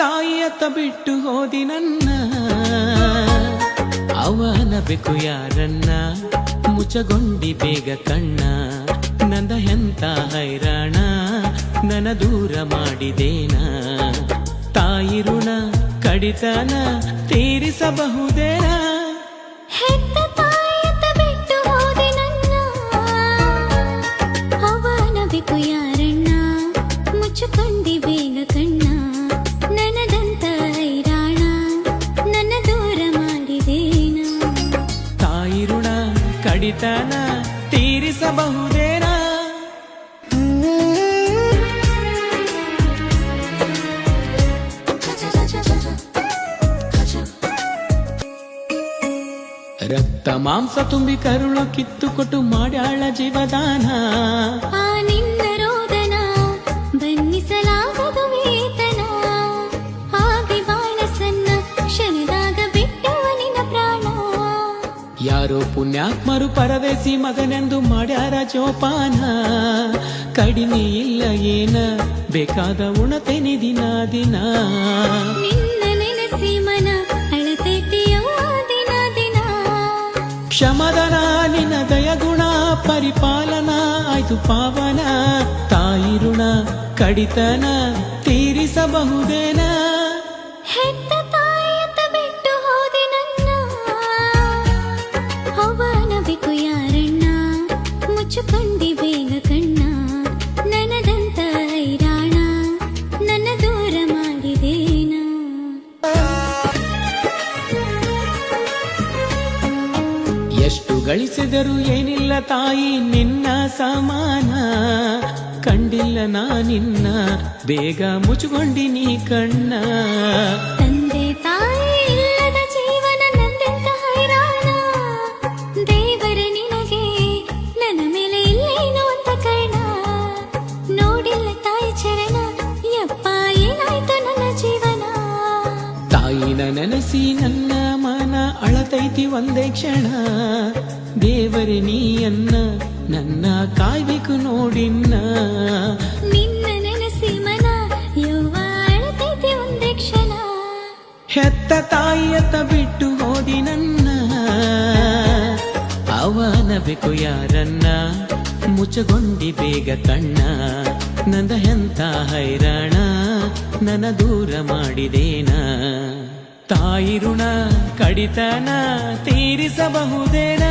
ತಾಯಿಯತ್ತ ಬಿಟ್ಟು ಹೋದಿ ನನ್ನ, ಅವನ ಬೇಕು ಯಾರನ್ನ, ಮುಚ್ಚಗೊಂಡಿ ಬೇಗ ಕಣ್ಣ. ನಂದ ಎಂತ ಹೈರಾಣ, ನನ್ನ ದೂರ ಮಾಡಿದೇನ. ತಾಯಿ ಋಣ ಕಡಿತನ ತೀರಿಸಬಹುದೇನ. ಹೆತ್ತ ತಾಯಿಯತ್ತ ಬಿಟ್ಟು ಹೋದೆ ನನ್ನ, ಅವನ ಬೇಕು ಯಾರಣ್ಣ, ಮುಚ್ಚುಕೊಂಡಿ ಬೇಗ ಕಣ್ಣ. ನನದಂತ ಹೈರಾಣ, ನನ್ನ ದೂರ ಮಾಡಿದೇನ. ತಾಯಿ ಋಣ ಕಡಿತನ ತೀರಿಸಬಹುದೇನ. ರಕ್ತ ಮಾಂಸ ತುಂಬಿ ಕರುಳು ಕಿತ್ತುಕೊಟ್ಟು ಮಾಡ್ಯಾಳ ಜೀವದಾನ. ಆ ನಿನ್ನ ರೋದನ ಬನ್ನಿಸಲಾಗದು ವೇತನ. ಆಗಿ ಬಾಳ ಸಣ್ಣ ಕ್ಷಣದಾಗ ಬಿಟ್ಟವ ನಿನ್ನ ಪ್ರಾಣ. ಯಾರೋ ಪುಣ್ಯಾತ್ಮರು ಪರವೇಸಿ ಮಗನೆಂದು ಮಾಡ್ಯಾರ ಜೋಪಾನ. ಕಡಿಮೆ ಇಲ್ಲ ಏನ ಬೇಕಾದ ಉಣತೆನಿ ದಿನ ದಿನ. ನಿನ್ನ ನೆನೆಸಿ ಮನ ಅಳತೈತಿಯೋ ದಿನ ದಿನ. ಕ್ಷಮದನ ನಿನ್ನ ದಯಗುಣ ಪರಿಪಾಲನಾ ಆಯ್ತು ಪಾವನ. ತಾಯಿ ಋಣ ಕಡಿತನ ತೀರಿಸಬಹುದೇನ. ಹೆತ್ತ ತಾಯಿಯತ್ತ ಬಿಟ್ಟು ಹೋದೆ ನನ್ನ, ಅವನ ಬೇಕು ಯಾರಣ್ಣ, ಮುಚ್ಚುಕೊಂಡಿ ಬೇಗ ಕಣ್ಣ. ನನದಂತ ಹೈರಾಣ, ನನ್ನ ದೂರ ಮಾಡಿದೇನ. ಎಷ್ಟು ಗಳಿಸಿದರೂ ಏನಿಲ್ಲ ತಾಯಿ ನಿನ್ನ ಸಮಾನ. ಕಂಡಿಲ್ಲ ನಾ ನಿನ್ನ ಬೇಗ ಮುಚ್ಚುಕೊಂಡಿ ನೀ ಕಣ್ಣ. ತಂದೆ ತಾಯಿ ಇಲ್ಲದ ಜೀವನ ನಂದೆಂತ ಹೈರಾಣ. ದೇವರ ನಿನಗೆ ನನ್ನ ಮೇಲೆ ಇಲ್ಲೇನು ಅಂತ ಕರ್ಣ. ನೋಡಿಲ್ಲ ತಾಯಿ ಚರಣ, ಯಪ್ಪ ಏನಾಯ್ತು ನನ್ನ ಜೀವನ. ತಾಯಿನ ನೆನೆಸಿ ನನ್ನ ಮನ ಅಳತೈತಿ ಒಂದೇ ಕ್ಷಣ. ದೇವರೇ ನೀಯನ್ನ ನನ್ನ ಕಾಯ್ಬೇಕು ನೋಡಿನ್ನ. ನಿನ್ನ ನೆನೆಸಿ ಮನ ಯವ್ವ ಅಳತೈತಿ ಒಂದೇ ಕ್ಷಣ. ಹೆತ್ತ ತಾಯಿಯತ್ತ ಬಿಟ್ಟು ಹೋದಿ ನನ್ನ, ಅವನ ಬೇಕು ಯಾರನ್ನ, ಮುಚ್ಚಗೊಂಡಿ ಬೇಗ ಕಣ್ಣ. ನಂದ ಎಂತ ಹೈರಾಣ, ನನ್ನ ದೂರ ಮಾಡಿದೇನ. ತಾಯಿ ಋಣ ಕಡಿತನ ತೀರಿಸಬಹುದೇನ.